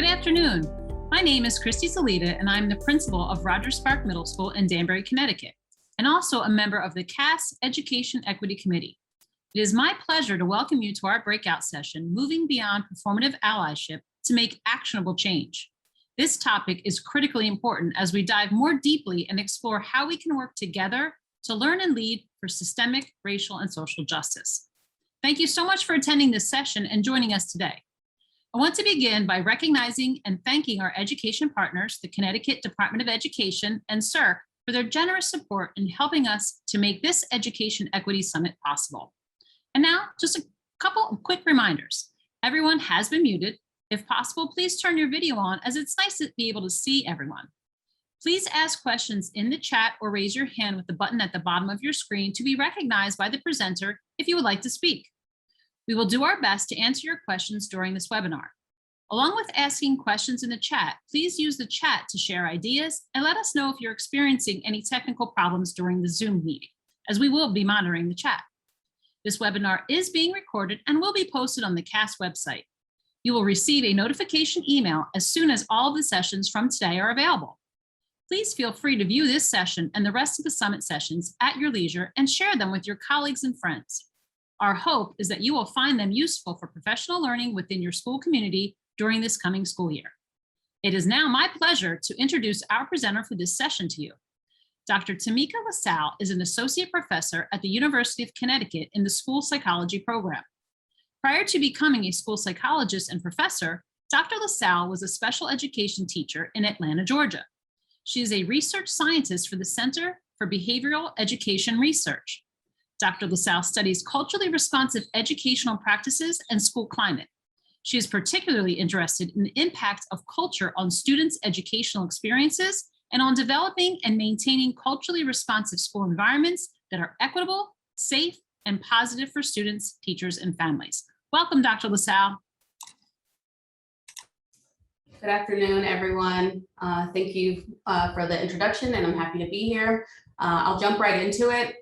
Good afternoon. My name is Christy Salita, and I'm the principal of Rogers Spark Middle School in Danbury, Connecticut, and also a member of the CAS Education Equity Committee. It is my pleasure to welcome you to our breakout session, Moving Beyond Performative Allyship to Make Actionable Change. This topic is critically important as we dive more deeply and explore how we can work together to learn and lead for systemic, racial, and social justice. Thank you so much for attending this session and joining us today. I want to begin by recognizing and thanking our education partners, the Connecticut Department of Education and SERC, for their generous support in helping us to make this Education Equity Summit possible. And now, just a couple of quick reminders. Everyone has been muted. If possible, please turn your video on, as it's nice to be able to see everyone. Please ask questions in the chat or raise your hand with the button at the bottom of your screen to be recognized by the presenter if you would like to speak. We will do our best to answer your questions during this webinar. Along with asking questions in the chat, please use the chat to share ideas and let us know if you're experiencing any technical problems during the Zoom meeting, as we will be monitoring the chat. This webinar is being recorded and will be posted on the CAS website. You will receive a notification email as soon as all of the sessions from today are available. Please feel free to view this session and the rest of the summit sessions at your leisure and share them with your colleagues and friends. Our hope is that you will find them useful for professional learning within your school community during this coming school year. It is now my pleasure to introduce our presenter for this session to you. Dr. Tamika La Salle is an associate professor at the University of Connecticut in the school psychology program. Prior to becoming a school psychologist and professor, Dr. La Salle was a special education teacher in Atlanta, Georgia. She is a research scientist for the Center for Behavioral Education Research. Dr. La Salle studies culturally responsive educational practices and school climate. She is particularly interested in the impact of culture on students' educational experiences and on developing and maintaining culturally responsive school environments that are equitable, safe, and positive for students, teachers, and families. Welcome, Dr. La Salle. Good afternoon, everyone. Thank you for the introduction, and I'm happy to be here. I'll jump right into it.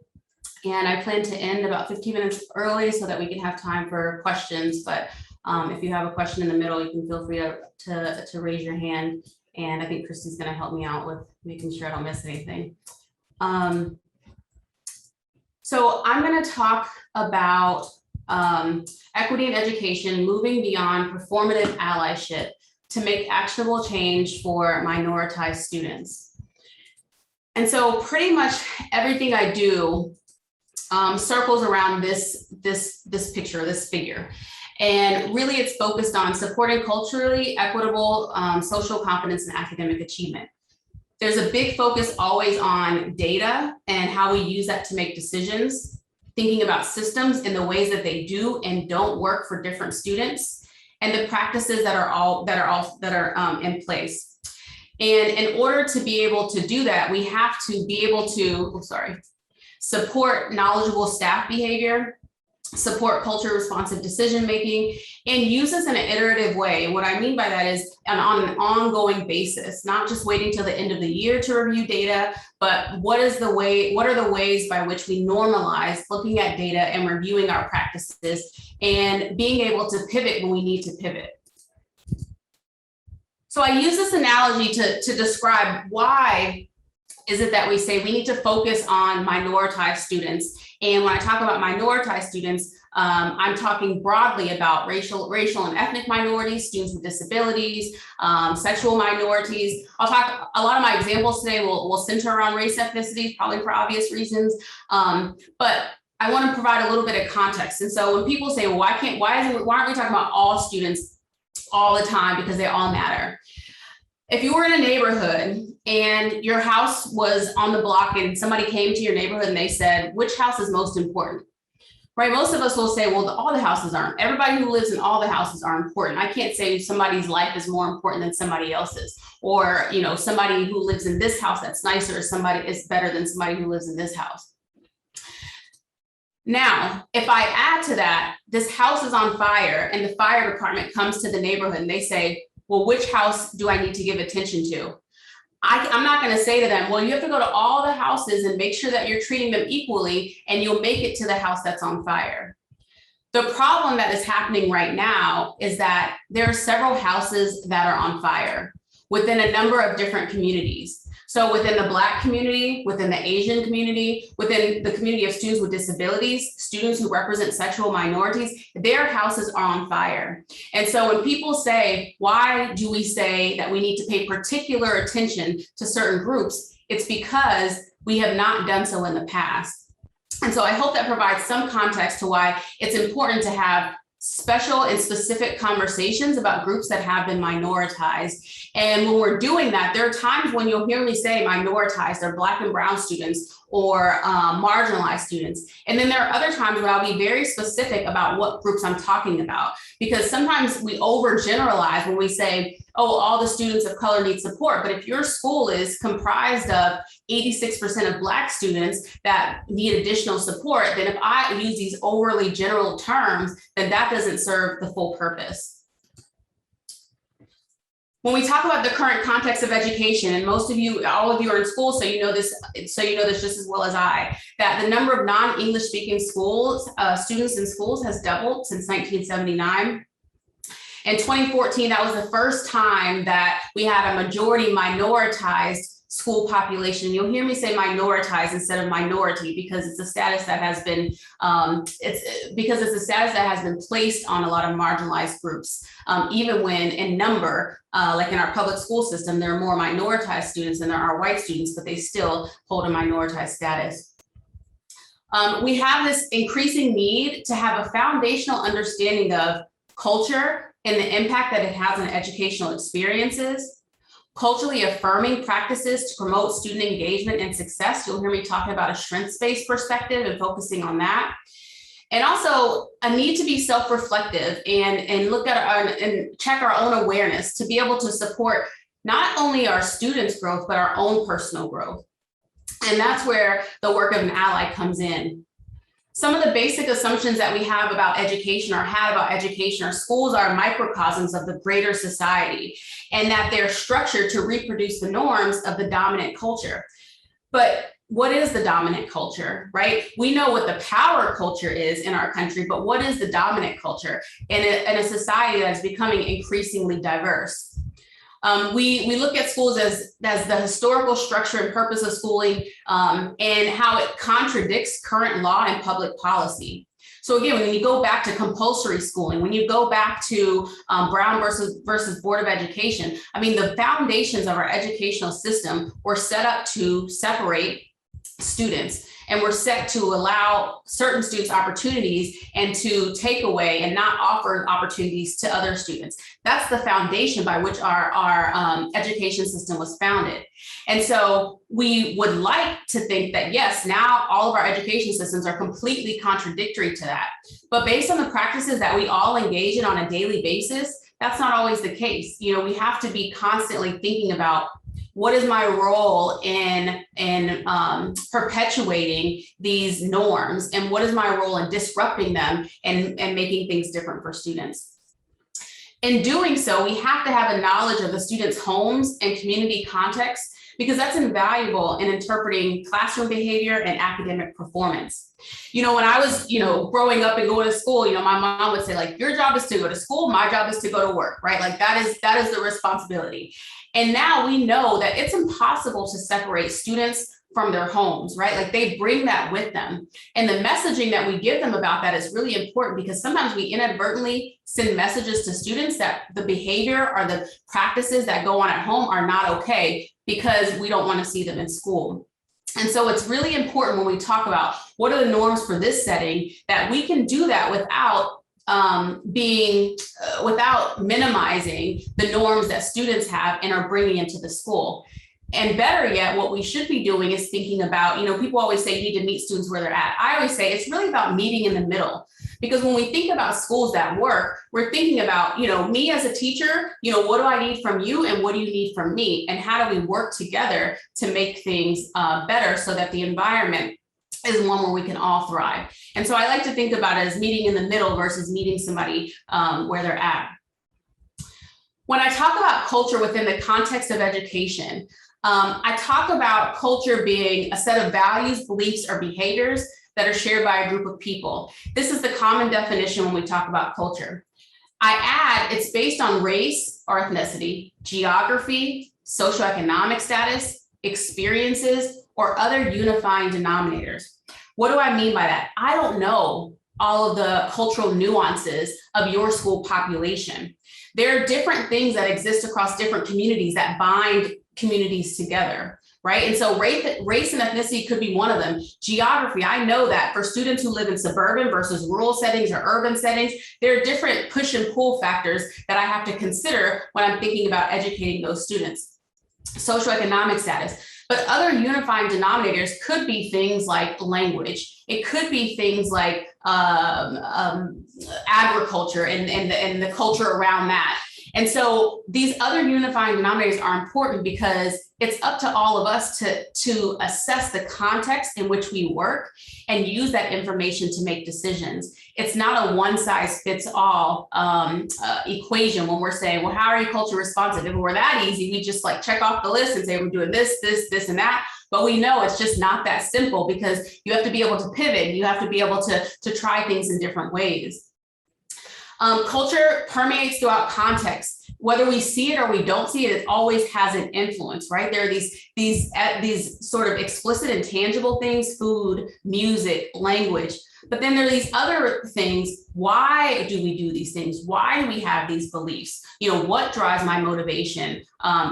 And I plan to end about 15 minutes early so that we can have time for questions. But if you have a question in the middle, you can feel free to raise your hand. And I think Christy's going to help me out with making sure I don't miss anything. So I'm going to talk about equity in education, moving beyond performative allyship to make actionable change for minoritized students. And so pretty much everything I do circles around this picture, this figure. And really it's focused on supporting culturally equitable social competence and academic achievement. There's a big focus always on data and how we use that to make decisions, thinking about systems in the ways that they do and don't work for different students, and the practices that are in place. And in order to be able to do that, we have to be able to, support knowledgeable staff behavior, support culture responsive decision-making, and use this in an iterative way. What I mean by that is on an ongoing basis, not just waiting till the end of the year to review data, but what are the ways by which we normalize looking at data and reviewing our practices and being able to pivot when we need to pivot. So I use this analogy to describe why is it that we say we need to focus on minoritized students. And when I talk about minoritized students, I'm talking broadly about racial and ethnic minorities, students with disabilities, sexual minorities. I'll talk, a lot of my examples today will center around race, ethnicity, probably for obvious reasons. But I want to provide a little bit of context. And so when people say, well, why aren't we talking about all students all the time because they all matter? If you were in a neighborhood and your house was on the block and somebody came to your neighborhood and they said, which house is most important? Right? Most of us will say, well, all the houses aren't. Everybody who lives in all the houses are important. I can't say somebody's life is more important than somebody else's, or, you know, somebody who lives in this house that's nicer is better than somebody who lives in this house. Now, if I add to that, this house is on fire and the fire department comes to the neighborhood and they say, well, which house do I need to give attention to? I'm not going to say to them, well, you have to go to all the houses and make sure that you're treating them equally and you'll make it to the house that's on fire. The problem that is happening right now is that there are several houses that are on fire within a number of different communities. So within the Black community, within the Asian community, within the community of students with disabilities, students who represent sexual minorities, their houses are on fire. And so when people say, why do we say that we need to pay particular attention to certain groups? It's because we have not done so in the past. And so I hope that provides some context to why it's important to have special and specific conversations about groups that have been minoritized. And when we're doing that, there are times when you'll hear me say minoritized or Black and brown students or marginalized students. And then there are other times when I'll be very specific about what groups I'm talking about, because sometimes we overgeneralize when we say, oh, all the students of color need support. But if your school is comprised of 86% of Black students that need additional support, then if I use these overly general terms, then that doesn't serve the full purpose. When we talk about the current context of education, and most of you, all of you are in school, so you know this just as well as I, that the number of non-English speaking schools, students in schools has doubled since 1979. In 2014, that was the first time that we had a majority minoritized school population. You'll hear me say minoritized instead of minority because it's a status that has been placed on a lot of marginalized groups, even when in number, like in our public school system, there are more minoritized students than there are white students, but they still hold a minoritized status. We have this increasing need to have a foundational understanding of culture and the impact that it has on educational experiences, culturally affirming practices to promote student engagement and success. You'll hear me talking about a strengths-based perspective and focusing on that. And also a need to be self-reflective and look at and check our own awareness to be able to support not only our students' growth, but our own personal growth. And that's where the work of an ally comes in. Some of the basic assumptions that we have about education or had about education are schools are microcosms of the greater society and that they're structured to reproduce the norms of the dominant culture. But what is the dominant culture, right? We know what the power culture is in our country, but what is the dominant culture in a society that's becoming increasingly diverse? We look at schools as the historical structure and purpose of schooling and how it contradicts current law and public policy. So again, when you go back to compulsory schooling, when you go back to Brown versus Board of Education, I mean, the foundations of our educational system were set up to separate students and were set to allow certain students opportunities and to take away and not offer opportunities to other students. That's the foundation by which our education system was founded. And so we would like to think that, yes, now all of our education systems are completely contradictory to that. But based on the practices that we all engage in on a daily basis, that's not always the case. You know, we have to be constantly thinking about what is my role in perpetuating these norms, and what is my role in disrupting them and making things different for students? In doing so, we have to have a knowledge of the students' homes and community context, because that's invaluable in interpreting classroom behavior and academic performance. You know, when I was, growing up and going to school, my mom would say, like, your job is to go to school, my job is to go to work, right? Like that is the responsibility. And now we know that it's impossible to separate students from their homes, right? Like they bring that with them. And the messaging that we give them about that is really important, because sometimes we inadvertently send messages to students that the behavior or the practices that go on at home are not okay because we don't want to see them in school. And so it's really important when we talk about what are the norms for this setting, that we can do that without without minimizing the norms that students have and are bringing into the school. And better yet, what we should be doing is thinking about, people always say you need to meet students where they're at. I always say it's really about meeting in the middle, because when we think about schools that work, we're thinking about, me as a teacher, what do I need from you and what do you need from me? And how do we work together to make things better so that the environment is one where we can all thrive. And so I like to think about it as meeting in the middle versus meeting somebody where they're at. When I talk about culture within the context of education, I talk about culture being a set of values, beliefs, or behaviors that are shared by a group of people. This is the common definition when we talk about culture. I add, it's based on race or ethnicity, geography, socioeconomic status, experiences, or other unifying denominators. What do I mean by that? I don't know all of the cultural nuances of your school population. There are different things that exist across different communities that bind communities together, right? And so race and ethnicity could be one of them. Geography, I know that for students who live in suburban versus rural settings or urban settings, there are different push and pull factors that I have to consider when I'm thinking about educating those students. Socioeconomic status. But other unifying denominators could be things like language. It could be things like agriculture and the culture around that. And so these other unifying denominators are important because it's up to all of us to assess the context in which we work and use that information to make decisions. It's not a one size fits all equation when we're saying, well, how are you culture responsive? If it were that easy, we just like check off the list and say, we're doing this, and that. But we know it's just not that simple because you have to be able to pivot. You have to be able to try things in different ways. Culture permeates throughout context. Whether we see it or we don't see it, it always has an influence, right? There are these sort of explicit and tangible things, food, music, language. But then there are these other things. Why do we do these things? Why do we have these beliefs? What drives my motivation?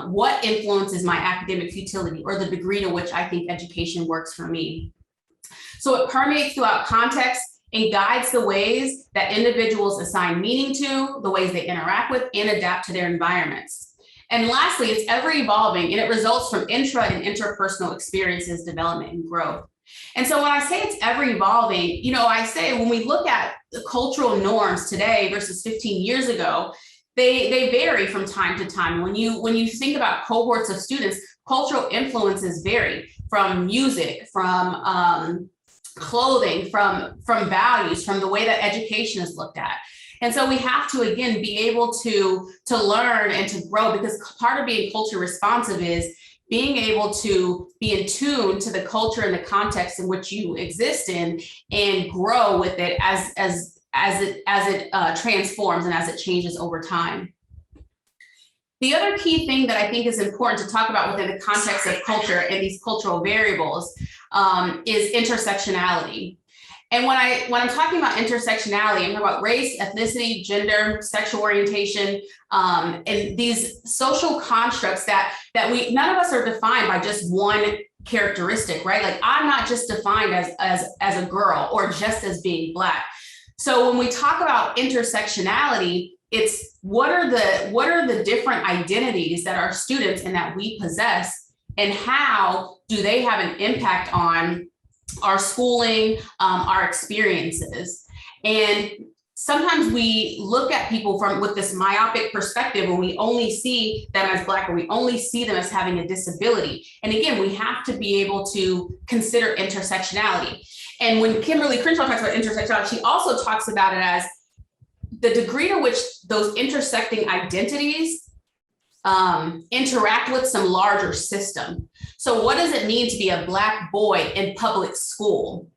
What influences my academic futility or the degree to which I think education works for me? So it permeates throughout context and guides the ways that individuals assign meaning to, the ways they interact with and adapt to their environments. And lastly, it's ever evolving and it results from intra and interpersonal experiences, development, and growth. And so when I say it's ever evolving, I say when we look at the cultural norms today versus 15 years ago, they vary from time to time. When you think about cohorts of students, cultural influences vary from music, from clothing, from values, from the way that education is looked at. And so we have to, again, be able to learn and to grow, because part of being culture responsive is being able to be in tune to the culture and the context in which you exist in and grow with it as it transforms and as it changes over time. The other key thing that I think is important to talk about within the context of culture and these cultural variables is intersectionality. And when I'm talking about intersectionality, I'm talking about race, ethnicity, gender, sexual orientation, and these social constructs that none of us are defined by just one characteristic, right? Like I'm not just defined as a girl or just as being Black. So when we talk about intersectionality, it's what are the different identities that our students and that we possess, and how do they have an impact on our schooling, our experiences. And sometimes we look at people with this myopic perspective when we only see them as Black or we only see them as having a disability. And again, we have to be able to consider intersectionality. And when Kimberly Crenshaw talks about intersectionality, she also talks about it as the degree to which those intersecting identities interact with some larger system. So what does it mean to be a Black boy in public school,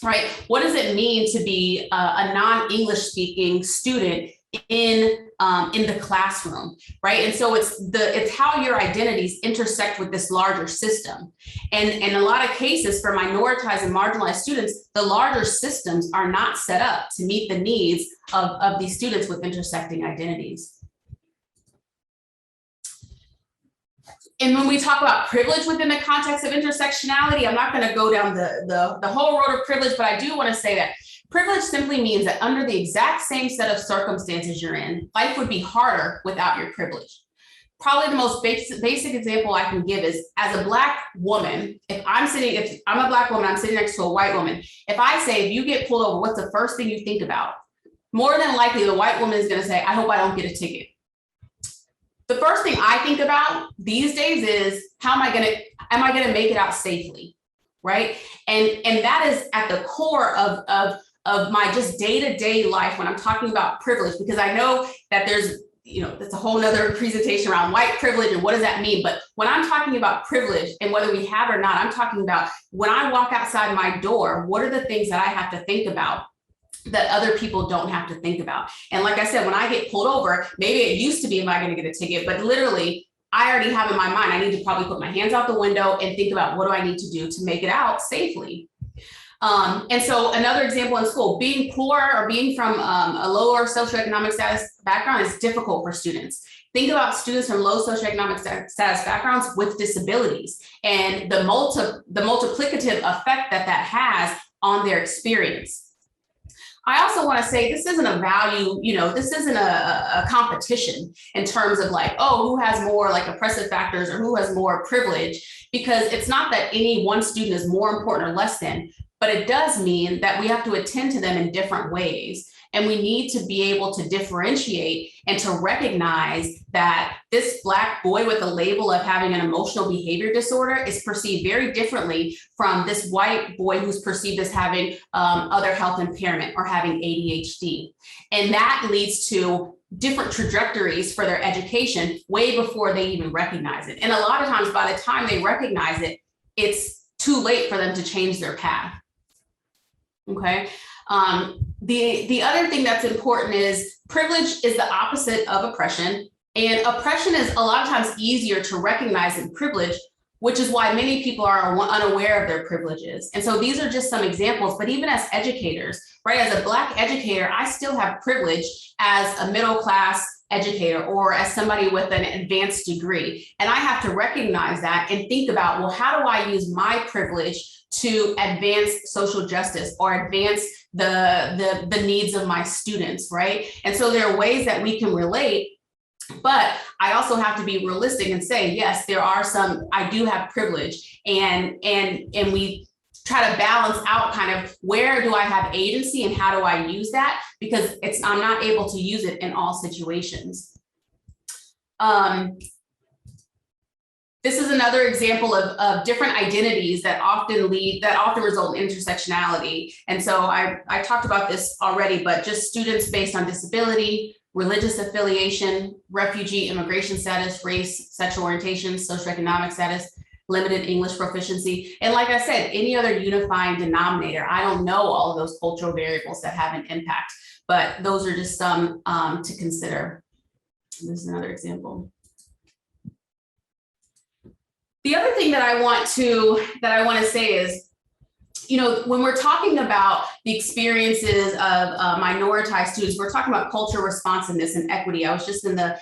right? What does it mean to be a non-English speaking student in the classroom, right? And so it's how your identities intersect with this larger system. And in a lot of cases for minoritized and marginalized students, the larger systems are not set up to meet the needs of these students with intersecting identities. And when we talk about privilege within the context of intersectionality, I'm not going to go down the whole road of privilege, but I do want to say that privilege simply means that under the exact same set of circumstances you're in, life would be harder without your privilege. Probably the most basic example I can give is, as a Black woman, if I'm a Black woman, I'm sitting next to a white woman. If I say, if you get pulled over, what's the first thing you think about? More than likely, the white woman is going to say, I hope I don't get a ticket. The first thing I think about these days is, am I going to make it out safely, right? And that is at the core of my just day-to-day life when I'm talking about privilege, because I know that there's that's a whole nother presentation around white privilege and what does that mean. But when I'm talking about privilege and whether we have it or not, I'm talking about when I walk outside my door, what are the things that I have to think about that other people don't have to think about? And like I said, when I get pulled over, maybe it used to be, am I going to get a ticket? But literally, I already have in my mind, I need to probably put my hands out the window and think about what do I need to do to make it out safely. And so another example in school, being poor or being from a lower socioeconomic status background is difficult for students. Think about students from low socioeconomic status backgrounds with disabilities and the multiplicative effect that has on their experience. I also want to say this isn't a value, this isn't a competition in terms of like, oh, who has more like oppressive factors or who has more privilege, because it's not that any one student is more important or less than, but it does mean that we have to attend to them in different ways. And we need to be able to differentiate and to recognize that this Black boy with a label of having an emotional behavior disorder is perceived very differently from this white boy who's perceived as having other health impairment or having ADHD. And that leads to different trajectories for their education way before they even recognize it. And a lot of times by the time they recognize it, it's too late for them to change their path. Okay. The other thing that's important is privilege is the opposite of oppression, and oppression is a lot of times easier to recognize than privilege, which is why many people are unaware of their privileges. And so these are just some examples, but even as educators, right, as a Black educator, I still have privilege as a middle class educator or as somebody with an advanced degree. And I have to recognize that and think about, well, how do I use my privilege to advance social justice or advance the needs of my students, right? And so there are ways that we can relate, but I also have to be realistic and say, yes, there are some, I do have privilege, and we try to balance out kind of where do I have agency and how do I use that, because I'm not able to use it in all situations. This is another example of different identities that often result in intersectionality. And so I talked about this already, but just students based on disability, religious affiliation, refugee immigration status, race, sexual orientation, socioeconomic status, limited English proficiency. And like I said, any other unifying denominator. I don't know all of those cultural variables that have an impact, but those are just some to consider. This is another example. The other thing that I want to say is, when we're talking about the experiences of minoritized students, we're talking about cultural responsiveness and equity. I was just in the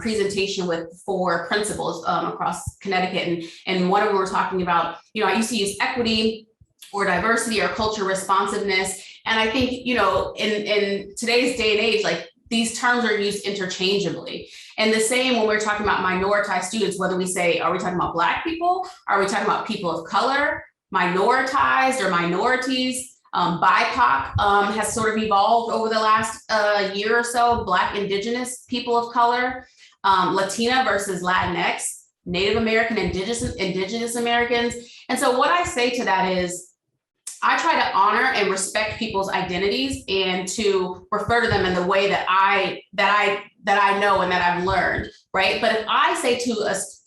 presentation with 4 principals across Connecticut, and one of them were talking about, I used to use equity or diversity or cultural responsiveness, and I think in today's day and age, like, these terms are used interchangeably. And the same when we're talking about minoritized students, whether we say, are we talking about Black people? Are we talking about people of color, minoritized or minorities? BIPOC has sort of evolved over the last year or so, Black, Indigenous, people of color, Latina versus Latinx, Native American, Indigenous Americans. And so what I say to that is, I try to honor and respect people's identities and to refer to them in the way that I know and that I've learned, right? But if I say to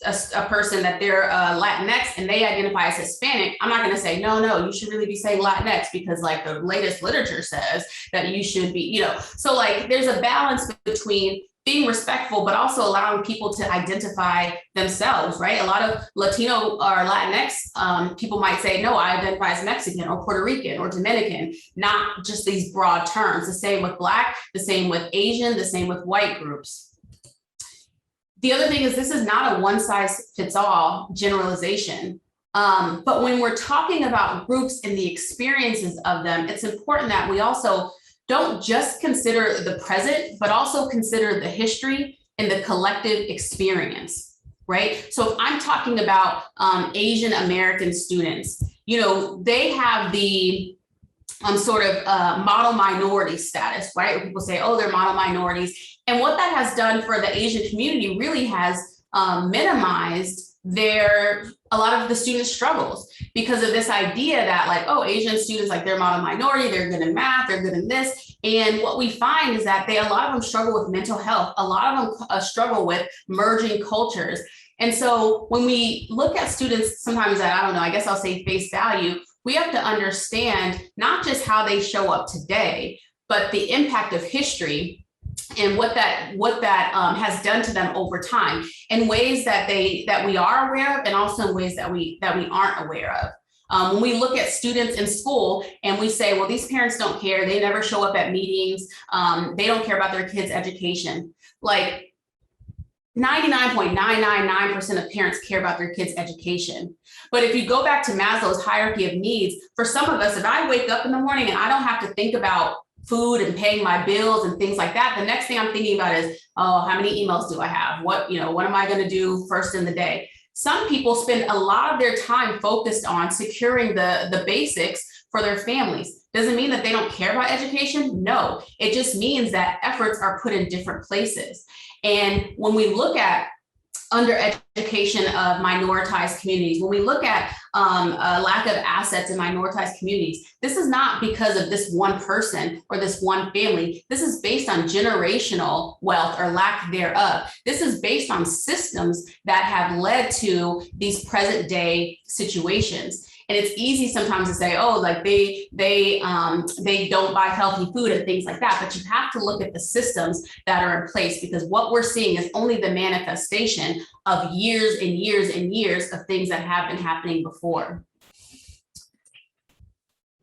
a person that they're Latinx and they identify as Hispanic, I'm not going to say, no, you should really be saying Latinx because like the latest literature says that you should be, So like there's a balance between being respectful, but also allowing people to identify themselves, right? A lot of Latino or Latinx people might say, no, I identify as Mexican or Puerto Rican or Dominican, not just these broad terms. The same with Black, the same with Asian, the same with white groups. The other thing is this is not a one size fits all generalization. But when we're talking about groups and the experiences of them, it's important that we also don't just consider the present, but also consider the history and the collective experience, right? So if I'm talking about Asian American students, they have the model minority status, right? Where people say, oh, they're model minorities. And what that has done for the Asian community really has minimized a lot of the students' struggles because of this idea that like, oh, Asian students, like they're model minority, they're good in math, they're good in this. And what we find is that a lot of them struggle with mental health. A lot of them struggle with merging cultures. And so when we look at students, sometimes at, I don't know, I guess I'll say face value, we have to understand not just how they show up today, but the impact of history and what that has done to them over time in ways that we are aware of, and also in ways that we aren't aware of. When we look at students in school and we say, well, these parents don't care, they never show up at meetings, they don't care about their kids' education. Like 99.999% of parents care about their kids' education. But if you go back to Maslow's hierarchy of needs, for some of us, if I wake up in the morning and I don't have to think about food and paying my bills and things like that, the next thing I'm thinking about is, oh, how many emails do I have? What am I going to do first in the day? Some people spend a lot of their time focused on securing the basics for their families. Doesn't mean that they don't care about education. No, it just means that efforts are put in different places. And when we look at under education of minoritized communities, when we look at a lack of assets in minoritized communities, this is not because of this one person or this one family. This is based on generational wealth or lack thereof. This is based on systems that have led to these present day situations. And it's easy sometimes to say, oh, like they don't buy healthy food and things like that. But you have to look at the systems that are in place, because what we're seeing is only the manifestation of years and years and years of things that have been happening before.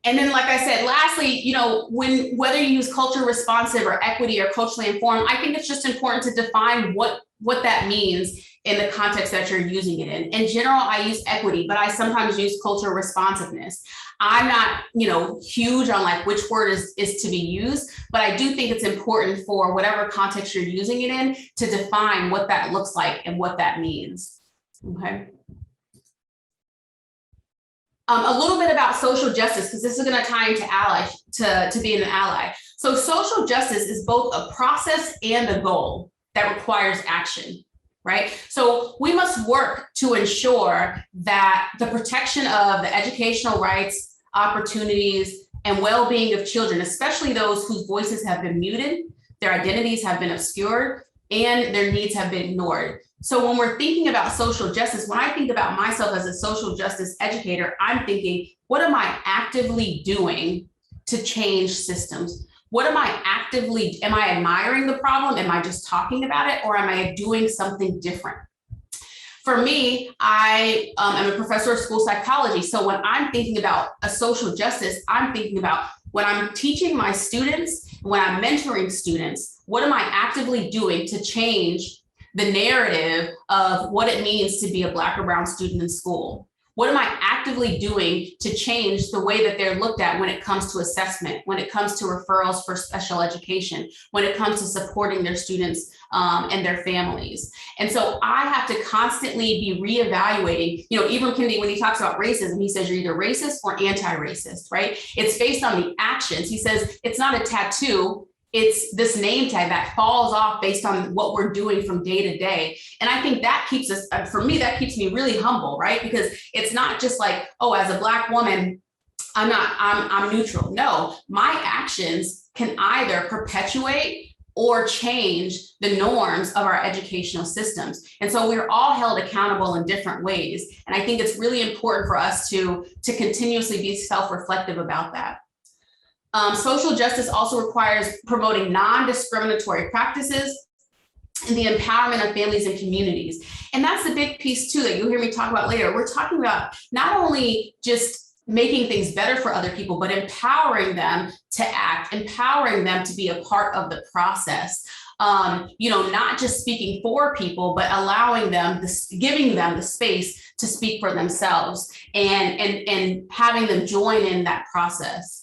And then, like I said, lastly, whether you use culture responsive or equity or culturally informed, I think it's just important to define what that means in the context that you're using it in. In general, I use equity, but I sometimes use cultural responsiveness. I'm not, huge on like which word is to be used, but I do think it's important for whatever context you're using it in to define what that looks like and what that means. Okay. A little bit about social justice, because this is going to tie into to being an ally. So social justice is both a process and a goal that requires action, right? So we must work to ensure that the protection of the educational rights, opportunities, and well-being of children, especially those whose voices have been muted, their identities have been obscured, and their needs have been ignored. So when we're thinking about social justice, when I think about myself as a social justice educator, I'm thinking, what am I actively doing to change systems? What am I admiring the problem? Am I just talking about it, or am I doing something different? For me, I am a professor of school psychology. So when I'm thinking about a social justice, I'm thinking about when I'm teaching my students, when I'm mentoring students, what am I actively doing to change the narrative of what it means to be a Black or brown student in school? What am I actively doing to change the way that they're looked at when it comes to assessment, when it comes to referrals for special education, when it comes to supporting their students and their families? And so I have to constantly be reevaluating, even Kennedy, when he talks about racism, he says you're either racist or anti-racist, right? It's based on the actions. He says it's not a tattoo. It's this name tag that falls off based on what we're doing from day to day. And I think that keeps us, for me, that keeps me really humble, right? Because it's not just like, oh, as a Black woman, I'm neutral. No, my actions can either perpetuate or change the norms of our educational systems. And so we're all held accountable in different ways. And I think it's really important for us to continuously be self-reflective about that. Social justice also requires promoting non-discriminatory practices and the empowerment of families and communities. And that's the big piece too that you'll hear me talk about later. We're talking about not only just making things better for other people, but empowering them to act, empowering them to be a part of the process. Not just speaking for people, but allowing them, giving them the space to speak for themselves and having them join in that process.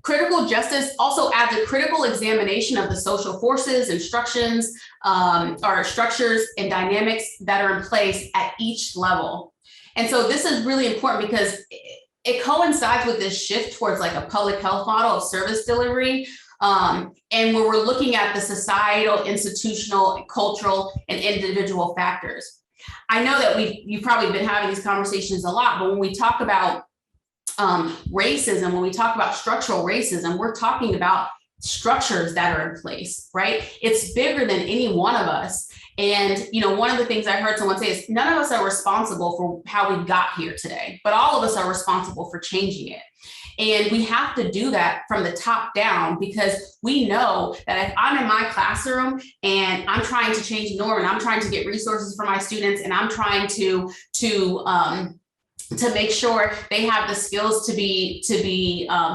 Critical justice also adds a critical examination of the social forces and structures and dynamics that are in place at each level. And so this is really important because it coincides with this shift towards like a public health model of service delivery. And where we're looking at the societal, institutional, cultural, and individual factors. I know that you've probably been having these conversations a lot, but when we talk about racism, when we talk about structural racism, we're talking about structures that are in place, right? It's bigger than any one of us. And, you know, one of the things I heard someone say is none of us are responsible for how we got here today, but all of us are responsible for changing it. And we have to do that from the top down, because we know that if I'm in my classroom and I'm trying to change the norm and I'm trying to get resources for my students and I'm trying to make sure they have the skills to be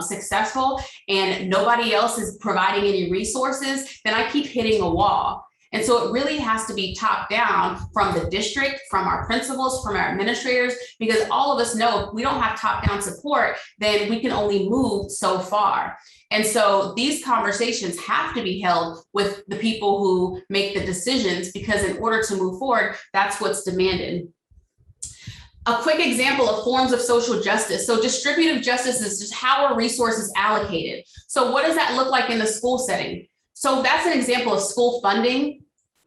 successful and nobody else is providing any resources, then I keep hitting a wall. And so it really has to be top down from the district, from our principals, from our administrators, because all of us know if we don't have top down support, then we can only move so far. And so these conversations have to be held with the people who make the decisions, because in order to move forward, that's what's demanded. A quick example of forms of social justice. So distributive justice is just how are resources allocated. So what does that look like in the school setting? So that's an example of school funding,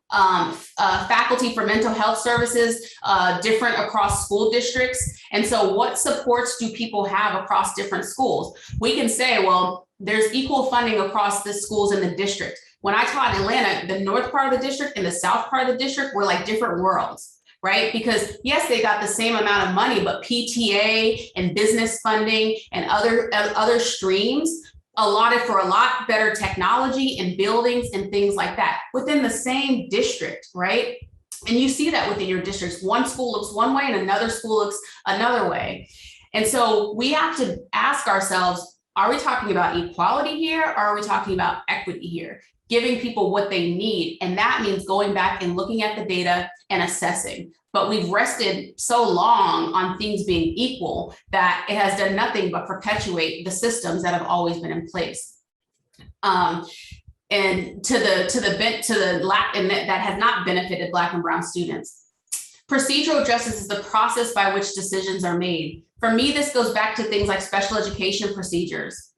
faculty for mental health services, different across school districts. And so what supports do people have across different schools? We can say, well, there's equal funding across the schools in the district. When I taught in Atlanta, the north part of the district and the south part of the district were like different worlds, right? Because yes, they got the same amount of money, but PTA and business funding and other streams allotted for a lot better technology and buildings and things like that within the same district, right? And you see that within your districts. One school looks one way and another school looks another way. And so we have to ask ourselves, are we talking about equality here, or are we talking about equity here? Giving people what they need. And that means going back and looking at the data and assessing. But we've rested so long on things being equal that it has done nothing but perpetuate the systems that have always been in place. And that has not benefited Black and Brown students. Procedural justice is the process by which decisions are made. For me, this goes back to things like special education procedures,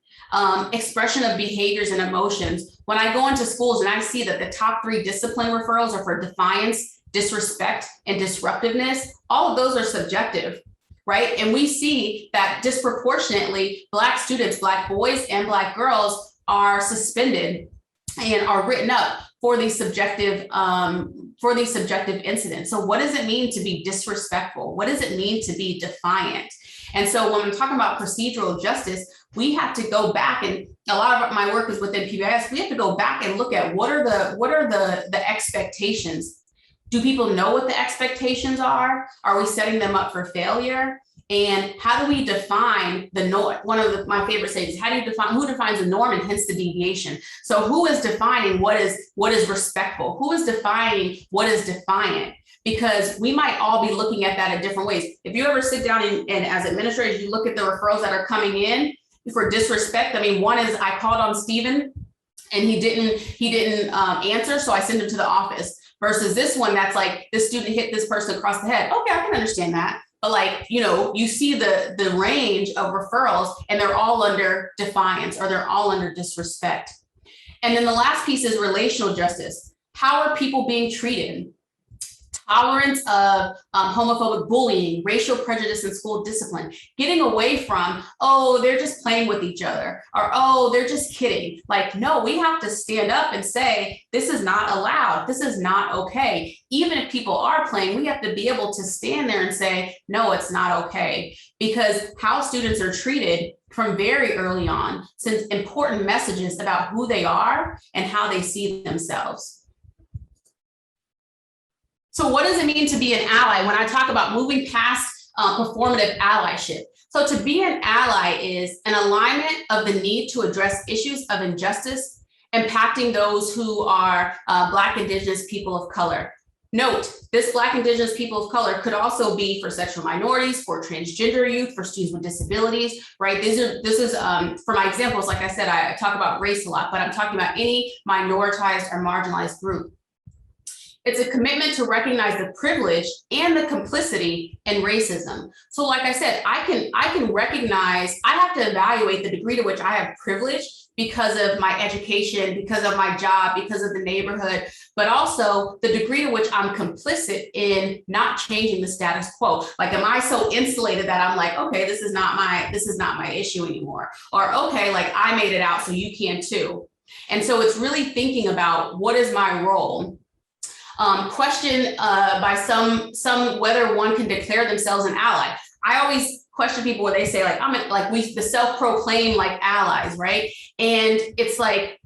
expression of behaviors and emotions. When I go into schools and I see that the top 3 discipline referrals are for defiance, disrespect, and disruptiveness, all of those are subjective, right? And we see that disproportionately Black students, Black boys and Black girls are suspended and are written up for these subjective incidents. So what does it mean to be disrespectful? What does it mean to be defiant? And so when I'm talking about procedural justice, we have to go back, and a lot of my work is within PBIS. We have to go back and look at what are the expectations. Do people know what the expectations are? Are we setting them up for failure? And how do we define the norm? One of my favorite sayings, how do you define, who defines the norm and hence the deviation? So who is defining what is respectful? Who is defining what is defiant? Because we might all be looking at that in different ways. If you ever sit down and as administrators, you look at the referrals that are coming in for disrespect. I mean, one is I called on Stephen and he didn't answer, so I sent him to the office. Versus this one that's like, this student hit this person across the head. Okay, I can understand that. But like, you know, you see the range of referrals and they're all under defiance or they're all under disrespect. And then the last piece is relational justice. How are people being treated? Tolerance of homophobic bullying, racial prejudice in school discipline, getting away from, oh, they're just playing with each other, or, oh, they're just kidding. Like, no, we have to stand up and say, this is not allowed. This is not okay. Even if people are playing, we have to be able to stand there and say, no, it's not okay. Because how students are treated from very early on sends important messages about who they are and how they see themselves. So what does it mean to be an ally when I talk about moving past performative allyship? So to be an ally is an alignment of the need to address issues of injustice impacting those who are Black, Indigenous, people of color. Note, this Black, Indigenous, people of color could also be for sexual minorities, for transgender youth, for students with disabilities, right? This is for my examples, like I said, I talk about race a lot, but I'm talking about any minoritized or marginalized group. It's a commitment to recognize the privilege and the complicity in racism. So like I said, I can recognize, I have to evaluate the degree to which I have privilege because of my education, because of my job, because of the neighborhood, but also the degree to which I'm complicit in not changing the status quo. Like, am I so insulated that I'm like, okay, this is not my issue anymore? Or, okay, like I made it out, so you can too. And so it's really thinking about what is my role. Question by some whether one can declare themselves an ally. I always question people where they say like, the self-proclaimed like allies, right? And it's like,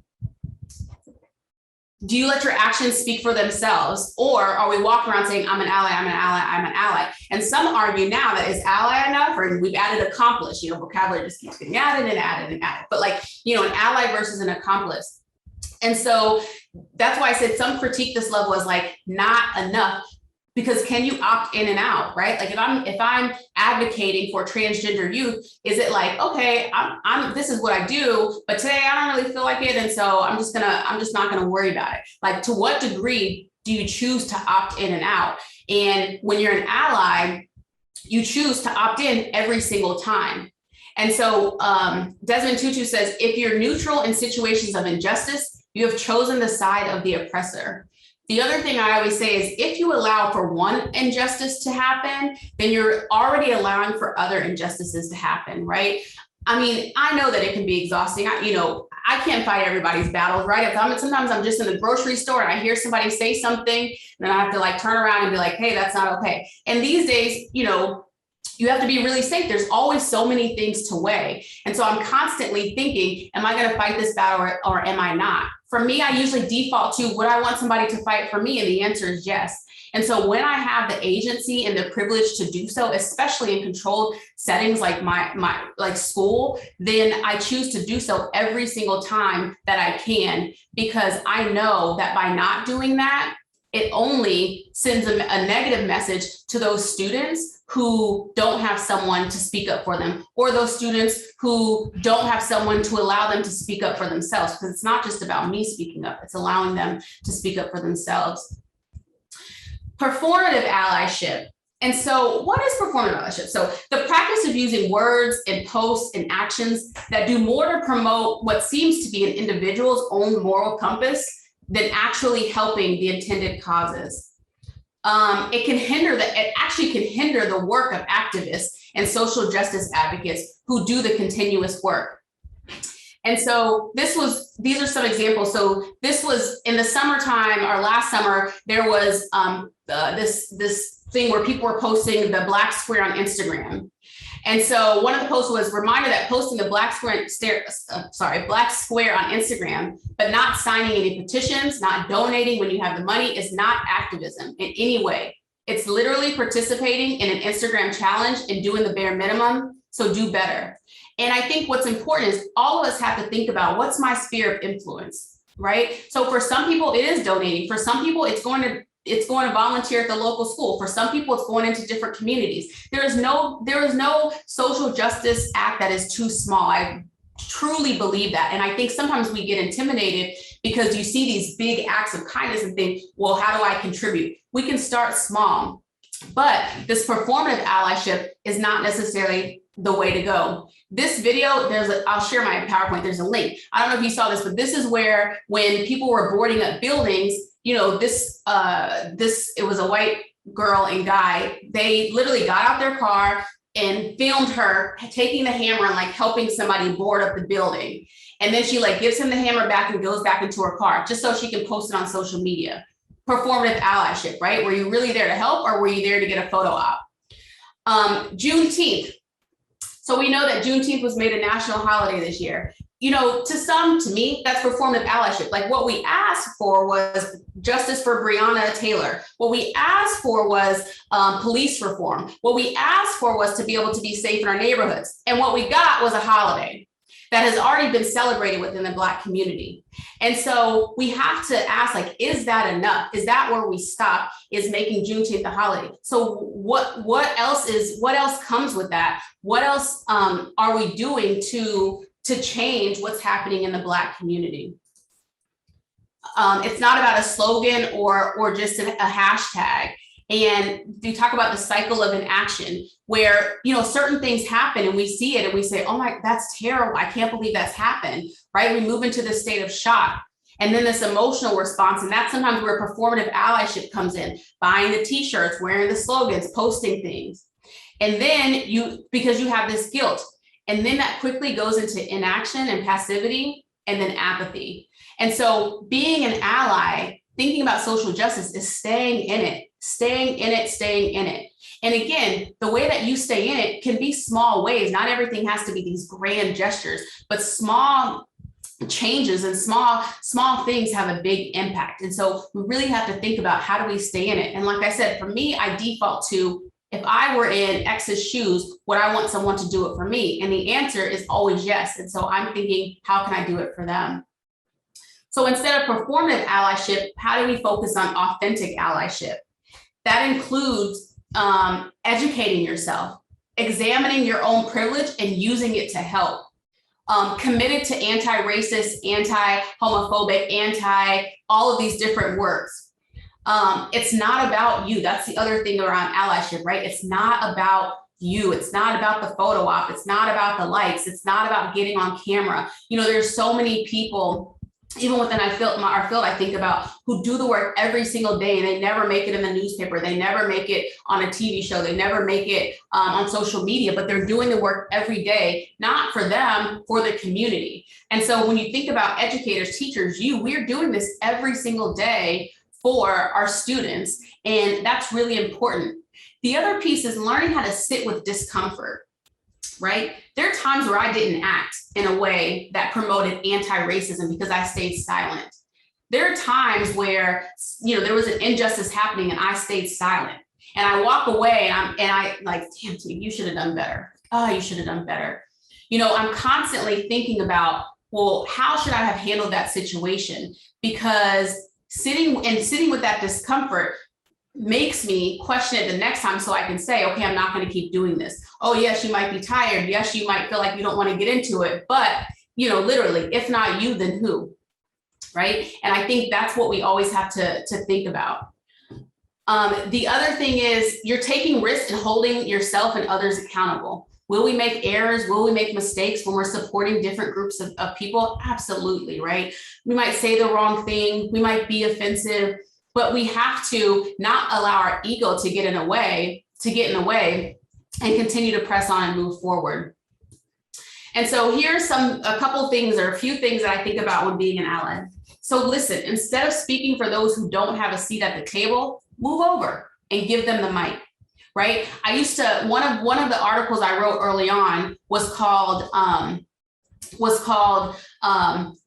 do you let your actions speak for themselves? Or are we walking around saying, I'm an ally, I'm an ally, I'm an ally? And some argue now that is ally enough, or we've added accomplice, vocabulary just keeps getting added and added and added. But like, an ally versus an accomplice. And so that's why I said some critique this level as like not enough, because can you opt in and out, right? Like if I'm advocating for transgender youth, is it like, okay, this is what I do, but today I don't really feel like it, and so I'm just not gonna worry about it. Like, to what degree do you choose to opt in and out? And when you're an ally, you choose to opt in every single time. And so Desmond Tutu says, if you're neutral in situations of injustice, you have chosen the side of the oppressor. The other thing I always say is, if you allow for one injustice to happen, then you're already allowing for other injustices to happen, right? I mean, I know that it can be exhausting. I can't fight everybody's battles, right? Sometimes I'm just in the grocery store and I hear somebody say something, and then I have to like turn around and be like, hey, that's not okay. And these days, you have to be really safe. There's always so many things to weigh. And so I'm constantly thinking, am I going to fight this battle or am I not? For me, I usually default to, would I want somebody to fight for me? And the answer is yes. And so when I have the agency and the privilege to do so, especially in controlled settings like my school, then I choose to do so every single time that I can, because I know that by not doing that, it only sends a negative message to those students who don't have someone to speak up for them, or those students who don't have someone to allow them to speak up for themselves, because it's not just about me speaking up, it's allowing them to speak up for themselves. Performative allyship. And so what is performative allyship? So the practice of using words and posts and actions that do more to promote what seems to be an individual's own moral compass than actually helping the intended causes. It actually can hinder the work of activists and social justice advocates who do the continuous work. And so these are some examples. So this was in the summertime, or last summer, there was this thing where people were posting the black square on Instagram. And so one of the posts was reminder that posting the black square on Instagram, but not signing any petitions, not donating when you have the money, is not activism in any way. It's literally participating in an Instagram challenge and doing the bare minimum. So do better. And I think what's important is all of us have to think about, what's my sphere of influence, right? So for some people, it is donating. For some people, it's going to volunteer at the local school. For some people, it's going into different communities. There is no social justice act that is too small. I truly believe that. And I think sometimes we get intimidated because you see these big acts of kindness and think, well, how do I contribute? We can start small, but this performative allyship is not necessarily the way to go. This video, I'll share my PowerPoint, there's a link. I don't know if you saw this, but this is where, when people were boarding up buildings, it was a white girl and guy, they literally got out their car and filmed her taking the hammer and like helping somebody board up the building. And then she like gives him the hammer back and goes back into her car just so she can post it on social media. Performative allyship, right? Were you really there to help, or were you there to get a photo op? Juneteenth. So we know that Juneteenth was made a national holiday this year. To me, that's performative allyship. Like, what we asked for was justice for Breonna Taylor. What we asked for was police reform. What we asked for was to be able to be safe in our neighborhoods. And what we got was a holiday that has already been celebrated within the Black community. And so we have to ask, like, is that enough? Is that where we stop, is making Juneteenth a holiday? So what else comes with that? What else are we doing to change what's happening in the Black community? It's not about a slogan or just a hashtag. And you talk about the cycle of inaction where, certain things happen and we see it and we say, oh my, that's terrible. I can't believe that's happened, right? We move into this state of shock. And then this emotional response, and that's sometimes where performative allyship comes in, buying the t-shirts, wearing the slogans, posting things. And then because you have this guilt, and then that quickly goes into inaction and passivity and then apathy. And so being an ally, thinking about social justice is staying in it. And again, the way that you stay in it can be small ways. Not everything has to be these grand gestures, but small changes and small things have a big impact. And so we really have to think about how do we stay in it. And like I said, for me, I default to, if I were in X's shoes, would I want someone to do it for me? And the answer is always yes. And so I'm thinking, how can I do it for them? So instead of performative allyship, how do we focus on authentic allyship? That includes educating yourself, examining your own privilege and using it to help. Committed to anti-racist, anti-homophobic, all of these different words. It's not about you. That's the other thing around allyship, right? It's not about you. It's not about the photo op. It's not about the likes. It's not about getting on camera. There's so many people, even within our field, I think about, who do the work every single day and they never make it in the newspaper. They never make it on a TV show. They never make it on social media, but they're doing the work every day, not for them, for the community. And so when you think about educators, teachers, we're doing this every single day for our students. And that's really important. The other piece is learning how to sit with discomfort. Right? There are times where I didn't act in a way that promoted anti-racism because I stayed silent. There are times where, there was an injustice happening and I stayed silent. And I walk away and I like, damn, you should have done better. Oh, you should have done better. I'm constantly thinking about, well, how should I have handled that situation? Because sitting with that discomfort makes me question it the next time, so I can say, okay, I'm not going to keep doing this. Oh, yes, you might be tired. Yes, you might feel like you don't want to get into it. But, literally, if not you, then who? Right? And I think that's what we always have to think about. The other thing is you're taking risks and holding yourself and others accountable. Will we make errors? Will we make mistakes when we're supporting different groups of people? Absolutely, right? We might say the wrong thing. We might be offensive. But we have to not allow our ego to get in the way and continue to press on and move forward. And so here's a couple things or a few things that I think about when being an ally. So listen, instead of speaking for those who don't have a seat at the table, move over and give them the mic, right? I used to, one of the articles I wrote early on was called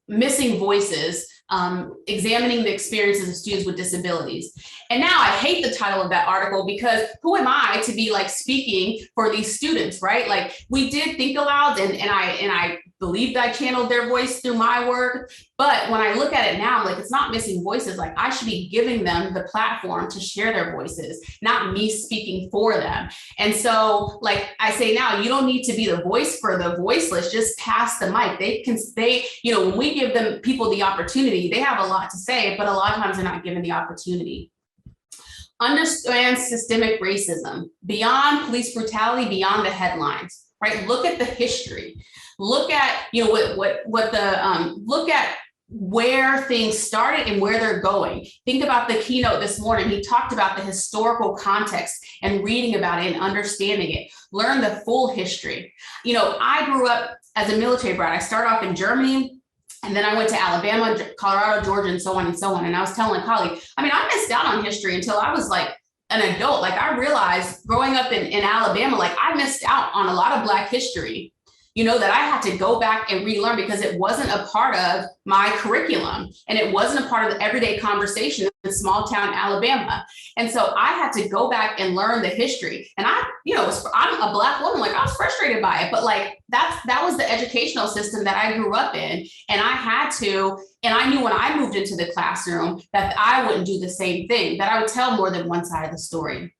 Missing Voices, examining the experiences of students with disabilities. And now I hate the title of that article because who am I to be like speaking for these students, right? Like we did think aloud and I believed I channeled their voice through my work. But when I look at it now, I'm like, it's not missing voices. Like I should be giving them the platform to share their voices, not me speaking for them. And so like I say now, you don't need to be the voice for the voiceless, just pass the mic. When we give them people the opportunity, they have a lot to say, but a lot of times they're not given the opportunity. Understand systemic racism beyond police brutality, beyond the headlines, right? Look at the history. Look at, look at where things started and where they're going. Think about the keynote this morning. He talked about the historical context and reading about it and understanding it. Learn the full history. I grew up as a military brat. I started off in Germany, and then I went to Alabama, Colorado, Georgia, and so on and so on. And I was telling a colleague, I missed out on history until I was like an adult. Like I realized growing up in Alabama, like I missed out on a lot of Black history, that I had to go back and relearn because it wasn't a part of my curriculum and it wasn't a part of the everyday conversation in small town Alabama. And so I had to go back and learn the history. And I'm a Black woman, like I was frustrated by it, but like that was the educational system that I grew up in. And I knew when I moved into the classroom that I wouldn't do the same thing, that I would tell more than one side of the story.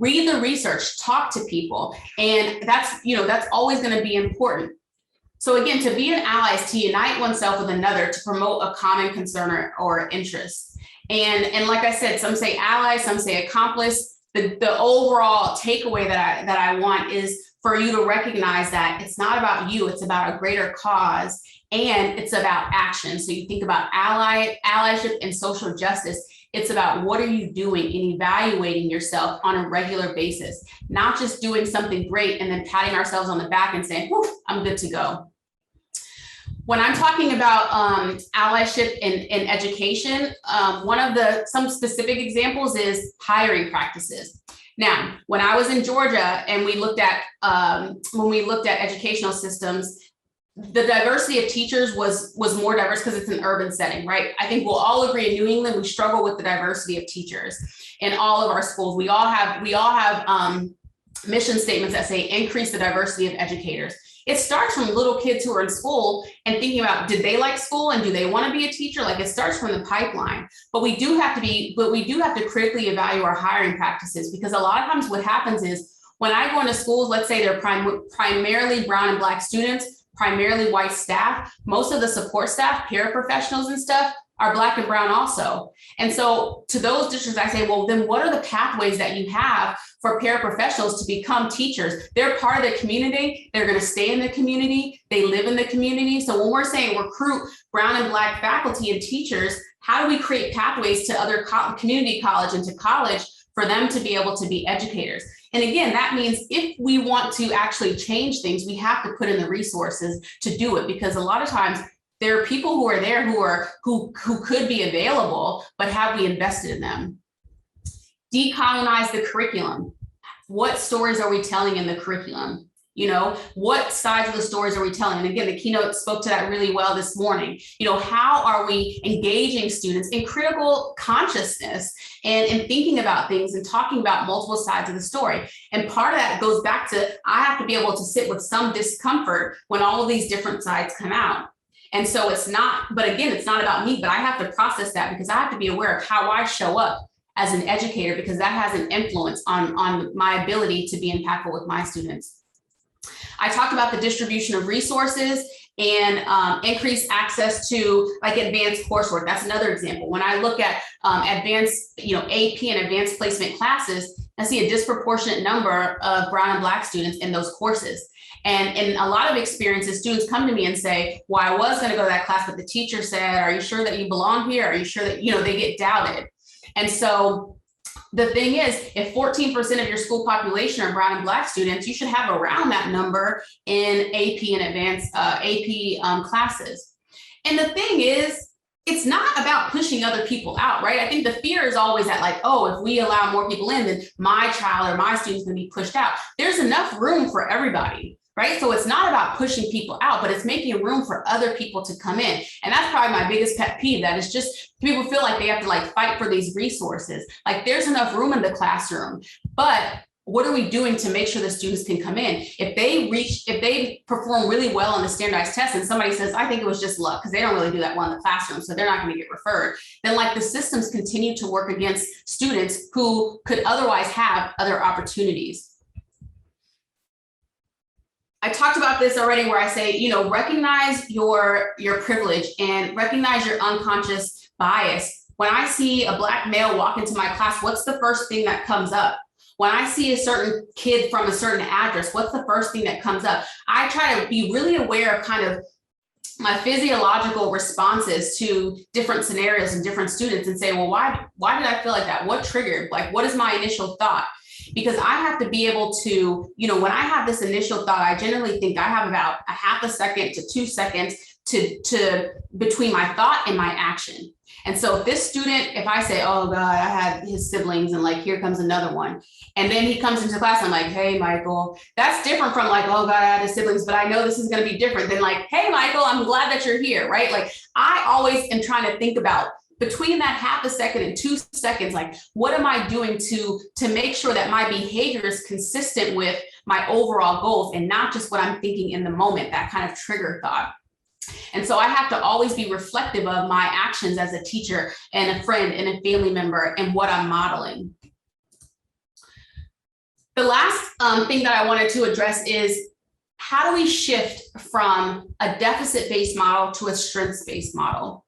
Read the research, talk to people. And that's always going to be important. So again, to be an ally is to unite oneself with another to promote a common concern or interest. And like I said, some say ally, some say accomplice. The overall takeaway that I want is for you to recognize that it's not about you, it's about a greater cause, and it's about action. So you think about allyship and social justice. It's about what are you doing and evaluating yourself on a regular basis, not just doing something great and then patting ourselves on the back and saying, whew, I'm good to go. When I'm talking about allyship in education, some specific examples is hiring practices. Now, when I was in Georgia and we looked at educational systems, the diversity of teachers was more diverse because it's an urban setting, right? I think we'll all agree in New England, we struggle with the diversity of teachers in all of our schools. We all have mission statements that say increase the diversity of educators. It starts from little kids who are in school and thinking about, did they like school and do they want to be a teacher? Like, it starts from the pipeline, but we do have to critically evaluate our hiring practices, because a lot of times what happens is when I go into schools, let's say they're primarily brown and black students, primarily white staff, most of the support staff, paraprofessionals and stuff are black and brown also. And so to those districts, I say, well, then what are the pathways that you have for paraprofessionals to become teachers? They're part of the community. They're going to stay in the community. They live in the community. So when we're saying recruit brown and black faculty and teachers, how do we create pathways to other community college and to college for them to be able to be educators? And again, that means if we want to actually change things, we have to put in the resources to do it, because a lot of times there are people who are there who could be available, but have we invested in them? Decolonize the curriculum. What stories are we telling in the curriculum? You know, what sides of the stories are we telling? And again, the keynote spoke to that really well this morning. You know, how are we engaging students in critical consciousness and thinking about things and talking about multiple sides of the story? And part of that goes back to, I have to be able to sit with some discomfort when all of these different sides come out. And so it's not, but again, it's not about me, but I have to process that, because I have to be aware of how I show up as an educator, because that has an influence on my ability to be impactful with my students. I talked about the distribution of resources and increased access to like advanced coursework. That's another example. When I look at advanced, AP and advanced placement classes, I see a disproportionate number of brown and black students in those courses. And in a lot of experiences, students come to me and say, well, I was going to go to that class, but the teacher said, are you sure that you belong here? Are you sure that, they get doubted? And so the thing is, if 14% of your school population are brown and black students, you should have around that number in AP and advanced AP classes. And the thing is, it's not about pushing other people out, right? I think the fear is always that like, oh, if we allow more people in, then my child or my student's going to be pushed out. There's enough room for everybody. Right? So it's not about pushing people out, but it's making room for other people to come in. And that's probably my biggest pet peeve, that it's just people feel like they have to like fight for these resources. Like there's enough room in the classroom, but what are we doing to make sure the students can come in? If they perform really well on the standardized test and somebody says, I think it was just luck, because they don't really do that well in the classroom, so they're not going to get referred, then like the systems continue to work against students who could otherwise have other opportunities. I talked about this already, where I say, recognize your privilege and recognize your unconscious bias. When I see a black male walk into my class, what's the first thing that comes up? When I see a certain kid from a certain address, what's the first thing that comes up? I try to be really aware of kind of my physiological responses to different scenarios and different students and say, well, why did I feel like that? What triggered? Like, what is my initial thought? Because I have to be able to, when I have this initial thought, I generally think I have about a half a second to 2 seconds to between my thought and my action. And so if this student, if I say, oh God, I had his siblings and like, here comes another one. And then he comes into class, I'm like, hey, Michael, that's different from like, oh God, I had his siblings, but I know this is going to be different than like, hey, Michael, I'm glad that you're here, right? Like I always am trying to think about between that half a second and 2 seconds, like, what am I doing to make sure that my behavior is consistent with my overall goals and not just what I'm thinking in the moment, that kind of trigger thought. And so I have to always be reflective of my actions as a teacher and a friend and a family member and what I'm modeling. The last thing that I wanted to address is how do we shift from a deficit-based model to a strengths-based model?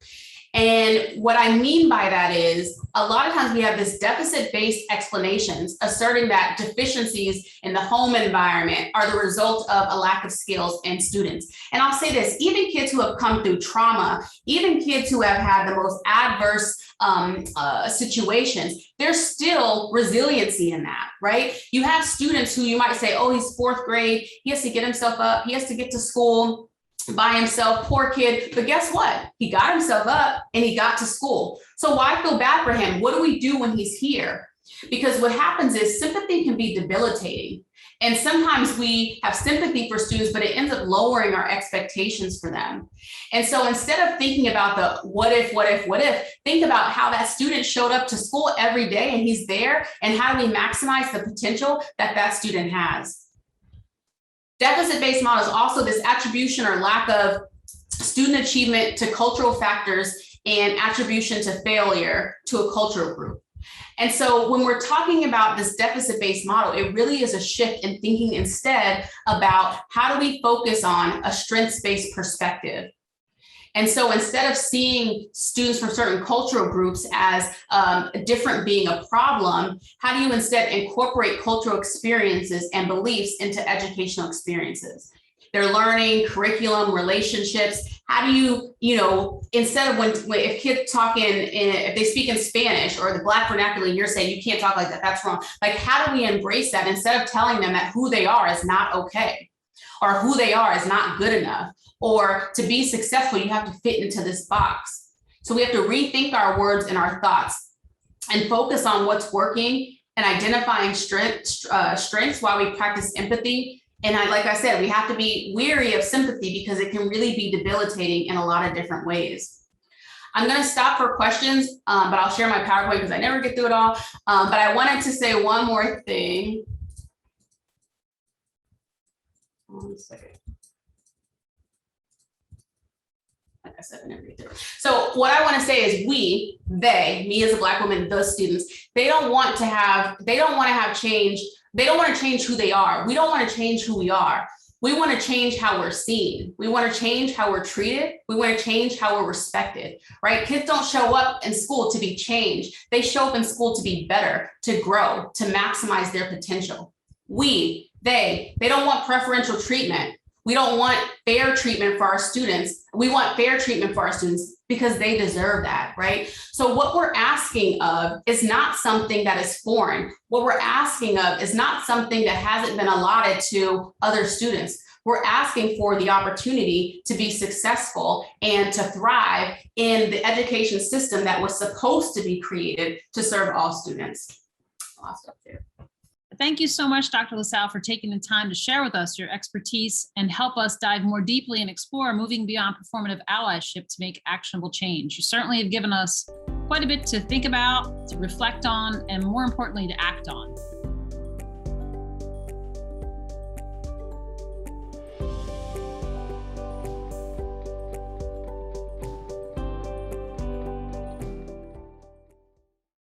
And what I mean by that is a lot of times we have this deficit-based explanations asserting that deficiencies in the home environment are the result of a lack of skills in students. And I'll say this, even kids who have come through trauma, even kids who have had the most adverse situations, there's still resiliency in that, right? You have students who you might say, oh, he's fourth grade, he has to get himself up, he has to get to school by himself, poor kid. But guess what? He got himself up and he got to school. So why feel bad for him? What do we do when he's here? Because what happens is sympathy can be debilitating. And sometimes we have sympathy for students, but it ends up lowering our expectations for them. And so instead of thinking about the what if, think about how that student showed up to school every day and he's there, and how do we maximize the potential that that student has? Deficit-based model is also this attribution or lack of student achievement to cultural factors and attribution to failure to a cultural group. And so when we're talking about this deficit-based model, it really is a shift in thinking instead about how do we focus on a strengths-based perspective. And so instead of seeing students from certain cultural groups as different being a problem, how do you instead incorporate cultural experiences and beliefs into educational experiences? Their learning, curriculum, relationships. How do you, instead of if kids if they speak in Spanish or the Black vernacular, and you're saying you can't talk like that, that's wrong. Like, how do we embrace that instead of telling them that who they are is not okay, or who they are is not good enough? Or to be successful, you have to fit into this box. So we have to rethink our words and our thoughts and focus on what's working and identifying strengths while we practice empathy. And like I said, we have to be weary of sympathy because it can really be debilitating in a lot of different ways. I'm going to stop for questions, but I'll share my PowerPoint because I never get through it all. But I wanted to say one more thing. One second. Like I said, I never get through. So what I want to say is me as a Black woman, those students, they don't want to have change. They don't want to change who they are. We don't want to change who we are. We want to change how we're seen. We want to change how we're treated. We want to change how we're respected, right? Kids don't show up in school to be changed. They show up in school to be better, to grow, to maximize their potential. They don't want preferential treatment. We don't want fair treatment for our students. We want fair treatment for our students because they deserve that, right? So what we're asking of is not something that is foreign. What we're asking of is not something that hasn't been allotted to other students. We're asking for the opportunity to be successful and to thrive in the education system that was supposed to be created to serve all students. I'll stop there. Thank you so much, Dr. La Salle, for taking the time to share with us your expertise and help us dive more deeply and explore moving beyond performative allyship to make actionable change. You certainly have given us quite a bit to think about, to reflect on, and more importantly, to act on.